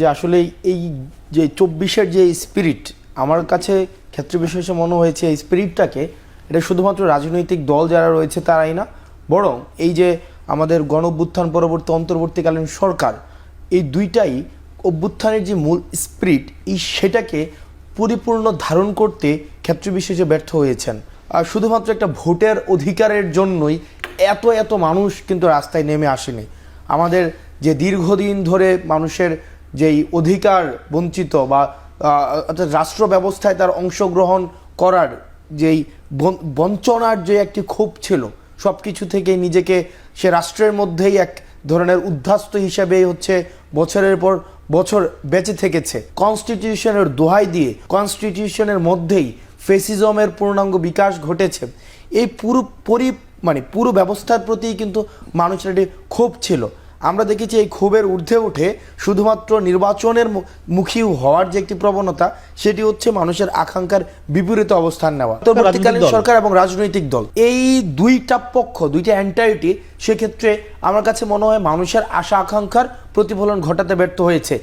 যে আসলে এই যে ২৪-এর যে স্পিরিট আমার কাছে ক্ষেত্র বিশেষে মনে হয়েছে এই স্পিরিটটাকে এটা শুধুমাত্র রাজনৈতিক দল যারা রয়েছে তারাই না, বরং এই যে আমাদের গণ-অভ্যুত্থান পরবর্তী অন্তর্বর্তীকালীন সরকার এই দুইটাই অভ্যুত্থানের যে মূল স্পিরিট সেটাকে পরিপূর্ণ ধারণ করতে ক্ষেত্র বিশেষে ব্যর্থ হয়েছেন। আর শুধুমাত্র একটা ভোটের অধিকারের জন্যই এত এত মানুষ কিন্তু রাস্তায় নেমে আসেনি। আমাদের যে দীর্ঘদিন ধরে মানুষের যেই অধিকার বঞ্চিত বা রাষ্ট্র ব্যবস্থায় তার অংশগ্রহণ করার যেই বঞ্চনার যে একটি ক্ষোভ ছিল, সব কিছু থেকে নিজেকে সে রাষ্ট্রের মধ্যেই এক ধরনের উদ্ধাস্ত হিসেবে হচ্ছে বছরের পর বছর বেঁচে থেকেছে। কনস্টিটিউশনের দোহাই দিয়ে কনস্টিটিউশনের মধ্যেই ফেসিজমের পূর্ণাঙ্গ বিকাশ ঘটেছে। এই পুরো ব্যবস্থার প্রতি কিন্তু মানুষের একটি ক্ষোভ ছিল। আমরা দেখেছি এই ক্ষোভের ঊর্ধ্বে উঠে শুধুমাত্র নির্বাচনের মুখী হওয়ার যে একটি প্রবণতা, সেটি হচ্ছে মানুষের আকাঙ্ক্ষার বিপরীত অবস্থান নেওয়া। অন্তর্বর্তীকালীন সরকার এবং রাজনৈতিক দল এই দুইটা পক্ষ, দুইটা এন্টাইটি, সেক্ষেত্রে আমার কাছে মনে হয় মানুষের আশা আকাঙ্ক্ষার প্রতিফলন ঘটাতে ব্যর্থ হয়েছে।